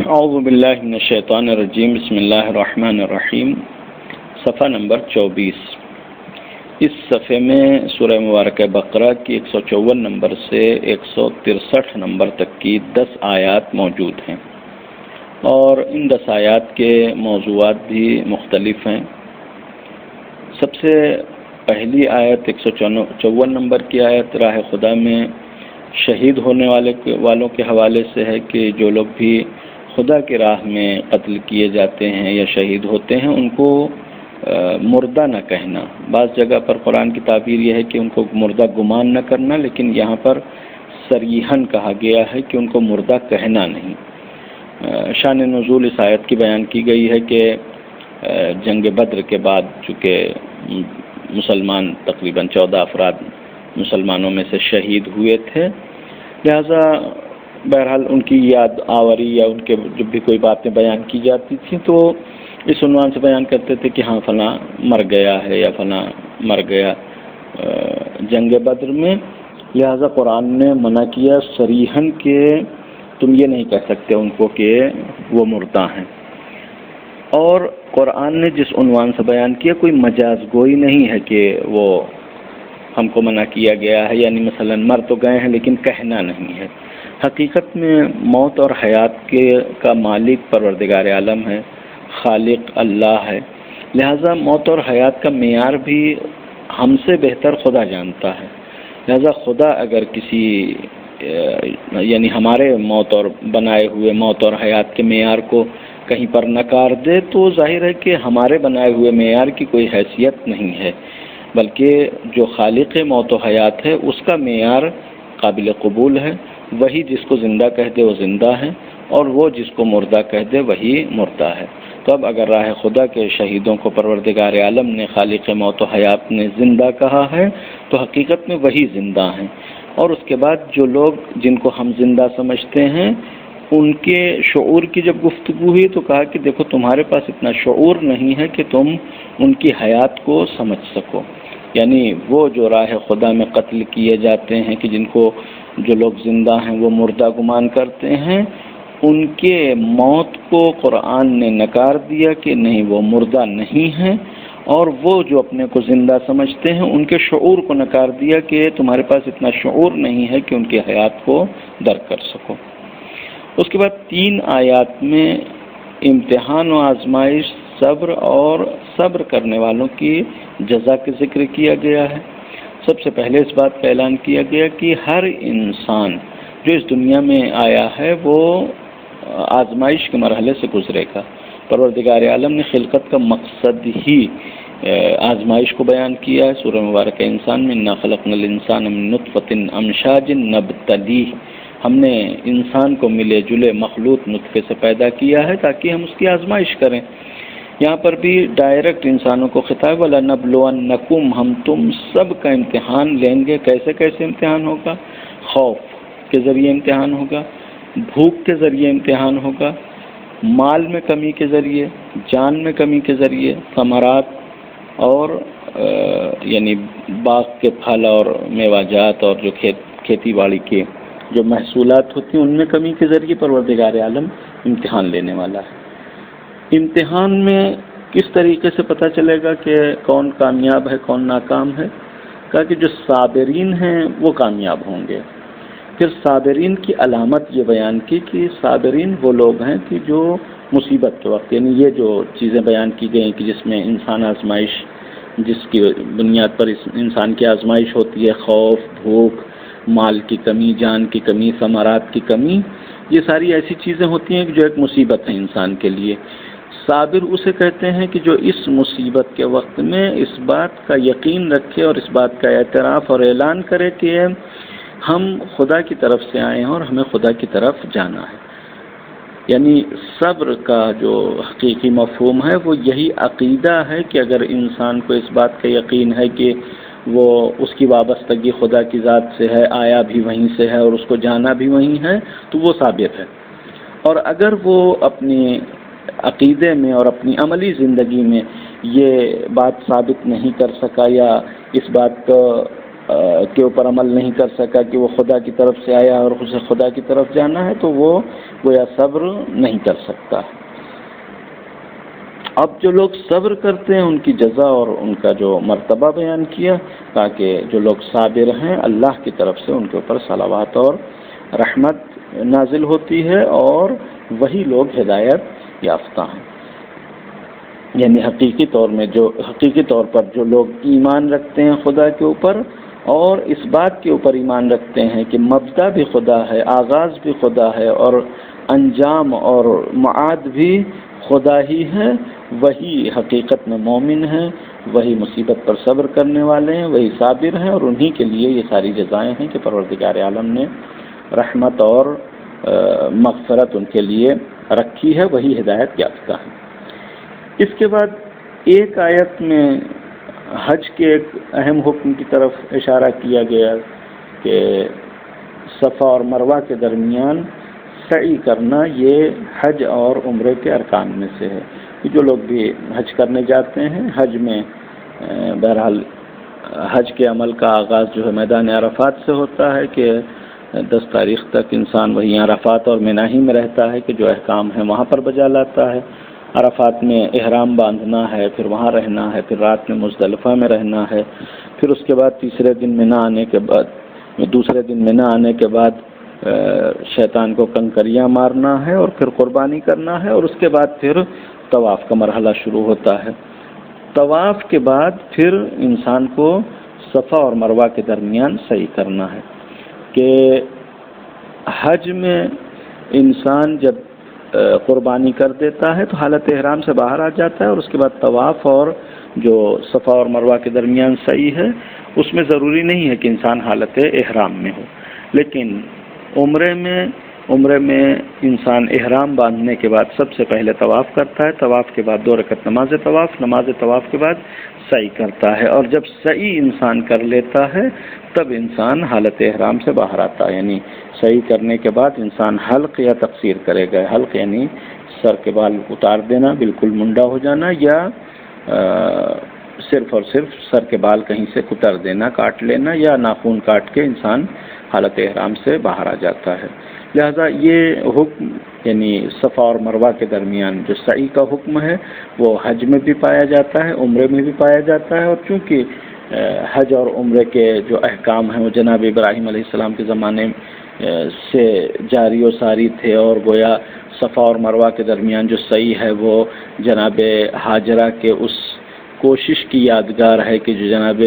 اعوذ باللہ من الشیطان الرجیم، بسم اللہ الرحمن الرحیم۔ صفحہ نمبر 24۔ اس صفحے میں سورہ مبارکہ بقرہ کی 154 نمبر سے 163 نمبر تک کی 10 آیات موجود ہیں، اور ان 10 آیات کے موضوعات بھی مختلف ہیں۔ سب سے پہلی آیت 154 نمبر کی آیت راہ خدا میں شہید ہونے والوں کے حوالے سے ہے کہ جو لوگ بھی خدا کی راہ میں قتل کیے جاتے ہیں یا شہید ہوتے ہیں ان کو مردہ نہ کہنا۔ بعض جگہ پر قرآن کی تعبیر یہ ہے کہ ان کو مردہ گمان نہ کرنا، لیکن یہاں پر صریحاً کہا گیا ہے کہ ان کو مردہ کہنا نہیں۔ شان نزول اس آیت کی بیان کی گئی ہے کہ جنگ بدر کے بعد چونکہ مسلمان تقریباً 14 افراد مسلمانوں میں سے شہید ہوئے تھے، لہذا بہرحال ان کی یاد آوری یا ان کے جب بھی کوئی باتیں بیان کی جاتی تھیں تو اس عنوان سے بیان کرتے تھے کہ ہاں فلاں مر گیا ہے یا فلاں مر گیا جنگ بدر میں۔ لہذا قرآن نے منع کیا صریحاً کہ تم یہ نہیں کہہ سکتے ان کو کہ وہ مردہ ہیں۔ اور قرآن نے جس عنوان سے بیان کیا کوئی مجاز گوئی نہیں ہے کہ وہ ہم کو منع کیا گیا ہے، یعنی مثلا مر تو گئے ہیں لیکن کہنا نہیں ہے۔ حقیقت میں موت اور حیات کا مالک پروردگار عالم ہے، خالق اللہ ہے، لہذا موت اور حیات کا معیار بھی ہم سے بہتر خدا جانتا ہے۔ لہذا خدا اگر کسی یعنی ہمارے موت اور بنائے ہوئے موت اور حیات کے معیار کو کہیں پر نکار دے تو ظاہر ہے کہ ہمارے بنائے ہوئے معیار کی کوئی حیثیت نہیں ہے، بلکہ جو خالق موت و حیات ہے اس کا معیار قابل قبول ہے۔ وہی جس کو زندہ کہہ دے وہ زندہ ہے، اور وہ جس کو مردہ کہہ دے وہی مردہ ہے۔ تو اب اگر راہ خدا کے شہیدوں کو پروردگار عالم نے خالق موت و حیات نے زندہ کہا ہے تو حقیقت میں وہی زندہ ہیں۔ اور اس کے بعد جو لوگ جن کو ہم زندہ سمجھتے ہیں ان کے شعور کی جب گفتگو ہوئی تو کہا کہ دیکھو تمہارے پاس اتنا شعور نہیں ہے کہ تم ان کی حیات کو سمجھ سکو، یعنی وہ جو راہ خدا میں قتل کیے جاتے ہیں کہ جن کو جو لوگ زندہ ہیں وہ مردہ گمان کرتے ہیں، ان کے موت کو قرآن نے نکار دیا کہ نہیں وہ مردہ نہیں ہیں، اور وہ جو اپنے کو زندہ سمجھتے ہیں ان کے شعور کو نکار دیا کہ تمہارے پاس اتنا شعور نہیں ہے کہ ان کی حیات کو درک کر سکو۔ اس کے بعد 3 آیات میں امتحان و آزمائش، صبر اور صبر کرنے والوں کی جزا کا ذکر کیا گیا ہے۔ سب سے پہلے اس بات کا اعلان کیا گیا کہ ہر انسان جو اس دنیا میں آیا ہے وہ آزمائش کے مرحلے سے گزرے گا۔ پروردگار عالم نے خلقت کا مقصد ہی آزمائش کو بیان کیا ہے۔ سورہ مبارکہ انسان میں انا خلقنا الانسان من نطفۃ امشاج نبتلیہ، ہم نے انسان کو ملے جلے مخلوط نطفے سے پیدا کیا ہے تاکہ ہم اس کی آزمائش کریں۔ یہاں پر بھی ڈائریکٹ انسانوں کو خطاب وَلَنَبْلُوَنَّكُمْ، ہم تم سب کا امتحان لیں گے۔ کیسے کیسے امتحان ہوگا؟ خوف کے ذریعے امتحان ہوگا، بھوک کے ذریعے امتحان ہوگا، مال میں کمی کے ذریعے، جان میں کمی کے ذریعے، ثمرات اور یعنی باغ کے پھل اور میوہ جات اور جو کھیتی باڑی کے جو محصولات ہوتی ہیں ان میں کمی کے ذریعے پروردگار عالم امتحان لینے والا ہے۔ امتحان میں کس طریقے سے پتہ چلے گا کہ کون کامیاب ہے کون ناکام ہے؟ کہا کہ جو صابرین ہیں وہ کامیاب ہوں گے۔ پھر صابرین کی علامت یہ بیان کی کہ صابرین وہ لوگ ہیں کہ جو مصیبت کے وقت، یعنی یہ جو چیزیں بیان کی گئی کہ جس میں انسان آزمائش، جس کی بنیاد پر انسان کی آزمائش ہوتی ہے، خوف، بھوک، مال کی کمی، جان کی کمی، ثمرات کی کمی، یہ ساری ایسی چیزیں ہوتی ہیں جو ایک مصیبت ہے انسان کے لیے۔ صابر اسے کہتے ہیں کہ جو اس مصیبت کے وقت میں اس بات کا یقین رکھے اور اس بات کا اعتراف اور اعلان کرے کہ ہم خدا کی طرف سے آئے ہیں اور ہمیں خدا کی طرف جانا ہے۔ یعنی صبر کا جو حقیقی مفہوم ہے وہ یہی عقیدہ ہے کہ اگر انسان کو اس بات کا یقین ہے کہ وہ اس کی وابستگی خدا کی ذات سے ہے، آیا بھی وہیں سے ہے اور اس کو جانا بھی وہیں ہے، تو وہ صابر ہے۔ اور اگر وہ اپنی عقیدے میں اور اپنی عملی زندگی میں یہ بات ثابت نہیں کر سکا یا اس بات کو کے اوپر عمل نہیں کر سکا کہ وہ خدا کی طرف سے آیا اور اسے خدا کی طرف جانا ہے، تو وہ گویا صبر نہیں کر سکتا۔ اب جو لوگ صبر کرتے ہیں ان کی جزا اور ان کا جو مرتبہ بیان کیا، تاکہ جو لوگ صابر ہیں اللہ کی طرف سے ان کے اوپر صلوات اور رحمت نازل ہوتی ہے، اور وہی لوگ ہدایت یافتہ ہیں۔ یعنی حقیقی طور پر جو لوگ ایمان رکھتے ہیں خدا کے اوپر اور اس بات کے اوپر ایمان رکھتے ہیں کہ مبدا بھی خدا ہے، آغاز بھی خدا ہے، اور انجام اور معاد بھی خدا ہی ہے، وہی حقیقت میں مومن ہیں، وہی مصیبت پر صبر کرنے والے ہیں، وہی صابر ہیں، اور انہی کے لیے یہ ساری جزائیں ہیں کہ پروردگار عالم نے رحمت اور مغفرت ان کے لیے رکھی ہے، وہی ہدایت یافتہ ہے۔ اس کے بعد ایک آیت میں حج کے ایک اہم حکم کی طرف اشارہ کیا گیا کہ صفا اور مروہ کے درمیان سعی کرنا یہ حج اور عمرے کے ارکان میں سے ہے۔ جو لوگ بھی حج کرنے جاتے ہیں، حج میں بہرحال حج کے عمل کا آغاز جو ہے میدان عرفات سے ہوتا ہے کہ 10 تاریخ تک انسان وہیں عرفات اور منی ہی میں رہتا ہے کہ جو احکام ہیں وہاں پر بجا لاتا ہے۔ عرفات میں احرام باندھنا ہے، پھر وہاں رہنا ہے، پھر رات میں مزدلفہ میں رہنا ہے، پھر اس کے بعد دوسرے دن منی آنے کے بعد شیطان کو کنکریاں مارنا ہے اور پھر قربانی کرنا ہے، اور اس کے بعد پھر طواف کا مرحلہ شروع ہوتا ہے۔ طواف کے بعد پھر انسان کو صفا اور مروہ کے درمیان سعی کرنا ہے کہ حج میں انسان جب قربانی کر دیتا ہے تو حالت احرام سے باہر آ جاتا ہے، اور اس کے بعد طواف اور جو صفا اور مروہ کے درمیان سعی ہے اس میں ضروری نہیں ہے کہ انسان حالت احرام میں ہو، لیکن عمرے میں انسان احرام باندھنے کے بعد سب سے پہلے طواف کرتا ہے، طواف کے بعد 2 رکعت نماز طواف کے بعد سعی کرتا ہے، اور جب سعی انسان کر لیتا ہے تب انسان حالت احرام سے باہر آتا ہے۔ یعنی سعی کرنے کے بعد انسان حلق یا تقصیر کرے گا۔ حلق یعنی سر کے بال اتار دینا، بالکل منڈا ہو جانا، یا صرف اور صرف سر کے بال کہیں سے کتر دینا، کاٹ لینا، یا ناخن کاٹ کے انسان حالت احرام سے باہر آ جاتا ہے۔ لہذا یہ حکم یعنی صفا اور مروہ کے درمیان جو سعی کا حکم ہے وہ حج میں بھی پایا جاتا ہے، عمرے میں بھی پایا جاتا ہے، اور چونکہ حج اور عمرے کے جو احکام ہیں وہ جناب ابراہیم علیہ السلام کے زمانے سے جاری و ساری تھے، اور گویا صفا اور مروہ کے درمیان جو سعی ہے وہ جناب ہاجرہ کے اس کوشش کی یادگار ہے کہ جو جناب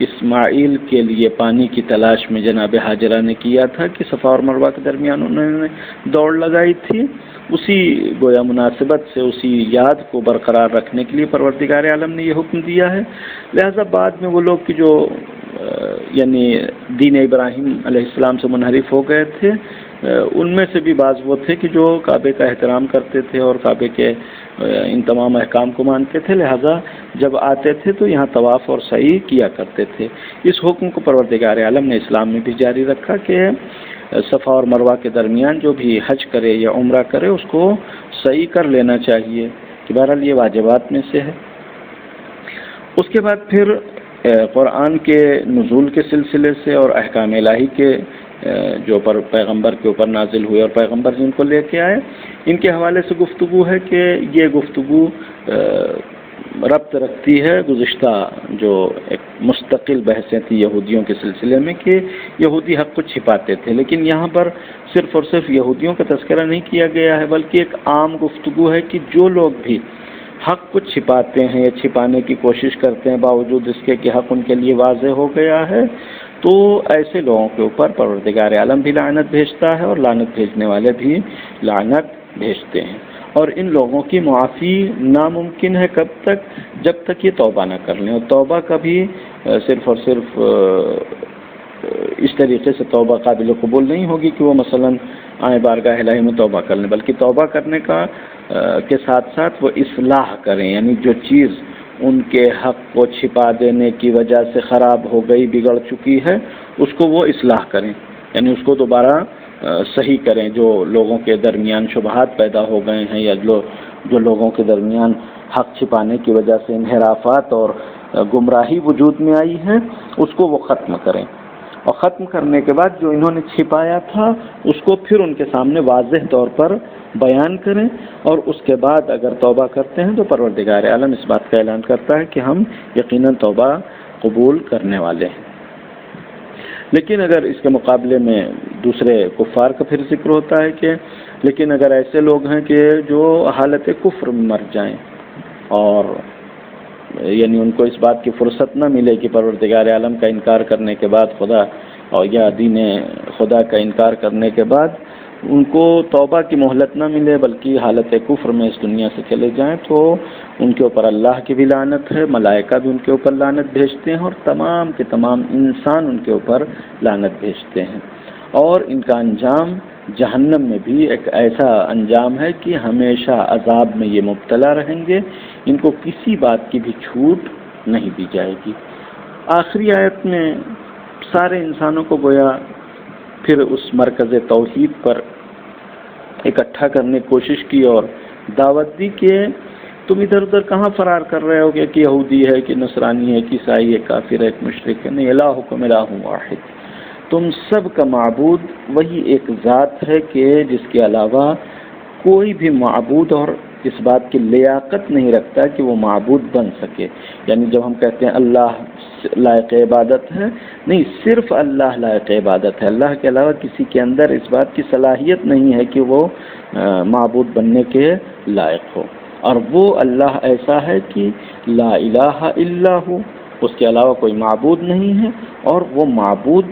اسماعیل کے لیے پانی کی تلاش میں جناب ہاجرہ نے کیا تھا کہ صفا اور مروہ کے درمیان انہوں نے دوڑ لگائی تھی، اسی گویا مناسبت سے اسی یاد کو برقرار رکھنے کے لیے پروردگار عالم نے یہ حکم دیا ہے۔ لہذا بعد میں وہ لوگ جو یعنی دین ابراہیم علیہ السلام سے منحرف ہو گئے تھے، ان میں سے بھی بعض وہ تھے کہ جو کعبے کا احترام کرتے تھے اور کعبے کے ان تمام احکام کو مانتے تھے، لہذا جب آتے تھے تو یہاں طواف اور سعی کیا کرتے تھے۔ اس حکم کو پروردگار عالم نے اسلام میں بھی جاری رکھا کہ صفا اور مروہ کے درمیان جو بھی حج کرے یا عمرہ کرے اس کو سعی کر لینا چاہیے، کہ بہرحال یہ واجبات میں سے ہے۔ اس کے بعد پھر قرآن کے نزول کے سلسلے سے اور احکام الہی کے جو پر پیغمبر کے اوپر نازل ہوئے اور پیغمبر جن کو لے کے آئے، ان کے حوالے سے گفتگو ہے کہ یہ گفتگو ربط رکھتی ہے گزشتہ جو ایک مستقل بحثیں تھیں یہودیوں کے سلسلے میں کہ یہودی حق کو چھپاتے تھے، لیکن یہاں پر صرف اور صرف یہودیوں کا تذکرہ نہیں کیا گیا ہے، بلکہ ایک عام گفتگو ہے کہ جو لوگ بھی حق کو چھپاتے ہیں یا چھپانے کی کوشش کرتے ہیں باوجود اس کے کہ حق ان کے لیے واضح ہو گیا ہے، تو ایسے لوگوں کے اوپر پروردگار عالم بھی لعنت بھیجتا ہے اور لعنت بھیجنے والے بھی لعنت بھیجتے ہیں، اور ان لوگوں کی معافی ناممکن ہے کب تک؟ جب تک یہ توبہ نہ کر لیں، اور توبہ کا بھی صرف اور صرف اس طریقے سے توبہ قابل قبول نہیں ہوگی کہ وہ مثلاً آئیں بارگاہ الہی میں توبہ کر لیں، بلکہ توبہ کرنے کا کے ساتھ ساتھ وہ اصلاح کریں، یعنی جو چیز ان کے حق کو چھپا دینے کی وجہ سے خراب ہو گئی، بگڑ چکی ہے، اس کو وہ اصلاح کریں، یعنی اس کو دوبارہ صحیح کریں۔ جو لوگوں کے درمیان شبہات پیدا ہو گئے ہیں یا جو لوگوں کے درمیان حق چھپانے کی وجہ سے انحرافات اور گمراہی وجود میں آئی ہے اس کو وہ ختم کریں، اور ختم کرنے کے بعد جو انہوں نے چھپایا تھا اس کو پھر ان کے سامنے واضح طور پر بیان کریں، اور اس کے بعد اگر توبہ کرتے ہیں تو پروردگار عالم اس بات کا اعلان کرتا ہے کہ ہم یقیناً توبہ قبول کرنے والے ہیں۔ لیکن اگر اس کے مقابلے میں دوسرے کفار کا پھر ذکر ہوتا ہے کہ لیکن اگر ایسے لوگ ہیں کہ جو حالت کفر میں مر جائیں، اور یعنی ان کو اس بات کی فرصت نہ ملے کہ پروردگار عالم کا انکار کرنے کے بعد خدا اور یا دین خدا کا انکار کرنے کے بعد ان کو توبہ کی مہلت نہ ملے بلکہ حالت کفر میں اس دنیا سے چلے جائیں، تو ان کے اوپر اللہ کی بھی لعنت ہے، ملائکہ بھی ان کے اوپر لعنت بھیجتے ہیں، اور تمام کے تمام انسان ان کے اوپر لعنت بھیجتے ہیں، اور ان کا انجام جہنم میں بھی ایک ایسا انجام ہے کہ ہمیشہ عذاب میں یہ مبتلا رہیں گے، ان کو کسی بات کی بھی چھوٹ نہیں دی جائے گی۔ آخری آیت میں سارے انسانوں کو گویا پھر اس مرکز توحید پر اکٹھا کرنے کی کوشش کی اور دعوت دی کہ تم ادھر ادھر کہاں فرار کر رہے ہو کہ یہودی ہے کہ نصرانی ہے کہ عیسائی ہے کافر ہے کہ مشرک ہے، نہیں، الہکم الہ واحد، تم سب کا معبود وہی ایک ذات ہے کہ جس کے علاوہ کوئی بھی معبود اور اس بات کی لیاقت نہیں رکھتا کہ وہ معبود بن سکے۔ یعنی جب ہم کہتے ہیں اللہ لائق عبادت ہے، نہیں، صرف اللہ لائق عبادت ہے، اللہ کے علاوہ کسی کے اندر اس بات کی صلاحیت نہیں ہے کہ وہ معبود بننے کے لائق ہو، اور وہ اللہ ایسا ہے کہ لا الہ الا ہو، اس کے علاوہ کوئی معبود نہیں ہے، اور وہ معبود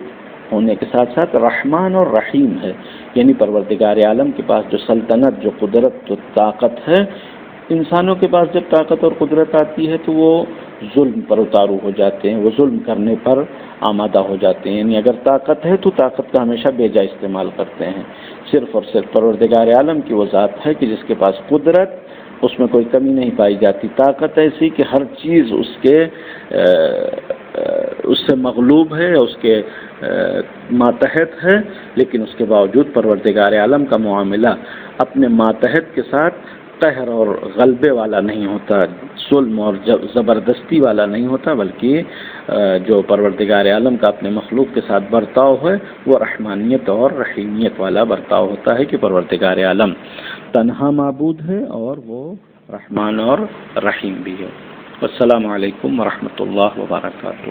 ہونے کے ساتھ ساتھ رحمان اور رحیم ہے، یعنی پروردگار عالم کے پاس جو سلطنت، جو قدرت، جو طاقت ہے، انسانوں کے پاس جب طاقت اور قدرت آتی ہے تو وہ ظلم پر اتارو ہو جاتے ہیں، وہ ظلم کرنے پر آمادہ ہو جاتے ہیں، یعنی اگر طاقت ہے تو طاقت کا ہمیشہ بے جا استعمال کرتے ہیں۔ صرف اور صرف پروردگار عالم کی وہ ذات ہے کہ جس کے پاس قدرت، اس میں کوئی کمی نہیں پائی جاتی، طاقت ایسی کہ ہر چیز اس سے مغلوب ہے، اس کے ماتحت ہے، لیکن اس کے باوجود پروردگار عالم کا معاملہ اپنے ماتحت کے ساتھ قہر اور غلبے والا نہیں ہوتا، ظلم اور زبردستی والا نہیں ہوتا، بلکہ جو پروردگار عالم کا اپنے مخلوق کے ساتھ برتاؤ ہے وہ رحمانیت اور رحیمیت والا برتاؤ ہوتا ہے کہ پروردگار عالم تنہا معبود ہے اور وہ رحمان اور رحیم بھی ہے۔ السلام علیکم ورحمۃ اللہ وبرکاتہ۔